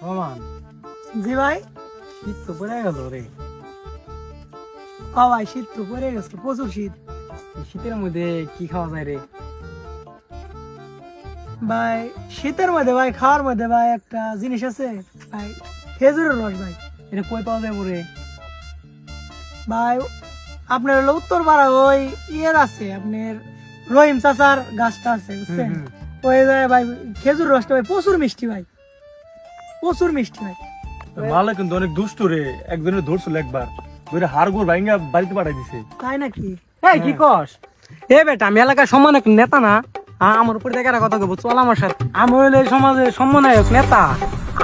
Oman জি ভাই। শীত তো পড়ে গেল রে। ও ভাই শীত তো পড়ে গেছে, প্রচুর শীত। এই শীতের মধ্যে কি খাওয়া যায় রে? ভাই শীতের মধ্যে ভাই খাওয়ার মধ্যে ভাই একটা জিনিস আছে ভাই, খেজুরের রস ভাই। এটা কই পাওয়া যায় পরে? ভাই আপনার হলো উত্তর পাড়া ওই ইয়ের আছে, আপনার রহিম চাচার গাছটা আছে বুঝছেন, ওই জায়গায় ভাই খেজুর রসটা ভাই প্রচুর মিষ্টি ভাই, প্রচুর মিষ্টি ভাই। মালে কিন্তু অনেক দুষ্ট রে, একজনের ধরছিল একবার, ধরে হাড়গোড় ভাঙা বাড়িতে পাঠাই দিছে। তাই নাকি? এই কি কস? এ বেটা আমি এলাকার সম্মানক নেতা না, আমার উপরে দেখার কথা কব, চল আমার সাথে। আমি হইলে সমাজের সম্মানায়ক নেতা,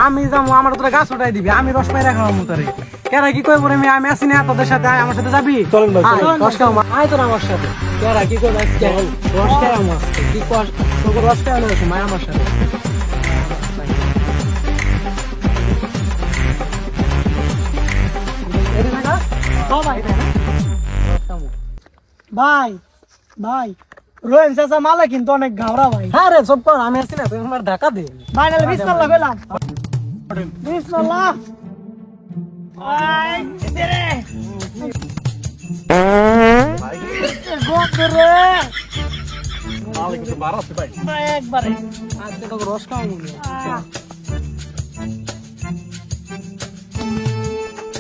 আমি যাবো, আমার তোরা গাছ উঠাই দিবি, আমি রস পাই রাখা আমার তোরে। কেরা কি কই পরে আমি আসি না তোদের সাথে, আয় আমার সাথে যাবি? চলেন ভাই, আয়, চলেন। রস খাও, আয় তোরা আমার সাথে। কেরা কি কই আজকে রস খাই আমার সাথে, কি কস তোকে রস খাই হলো মায় আমার সাথে। এটা না হ্যাঁ ভাই। রস খামু। ভাই ভাই রহিম চাচা মালা কিন্তু অনেক ঘাওড়া ভাই। হ্যাঁ রে সব কর, আমি আসি না, তুই আমার ঢাকা দে। ভাই নাহলে বিসমিল্লাহ কইলাম। বিসমিল্লাহ। আই তেরে গন্ধ রে মালে কিন্তু বার আছে ভাই। ভাই একবারে। আজকে তোকে রস খাওয়াবো না।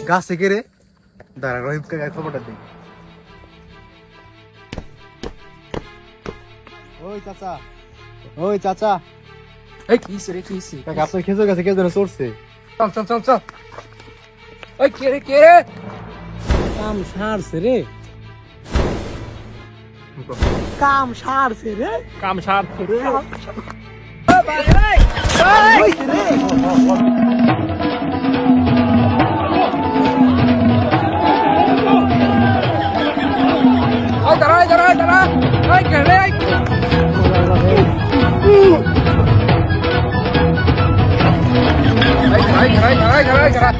গাছ থেকে রে, দাঁড়া রহিম কাকা খবরটা দিই। ওই চাচা, ওই চাচা, এই কি হইছে রে, কি হইছে? কাকা আপনার খেজুর গাছে কে যেন চড়ছে। চল চল চল চল। ওই কে রে, কে রে? কাম সারছে রে। কাম সারছে রে। কাম সার রে। হইছে রে। ওই দাঁড়া, দাঁড়া, দাঁড়া। ওই কে রে? এই দাঁড়া, দাঁড়া, দাঁড়া, দাঁড়া, দাঁড়া।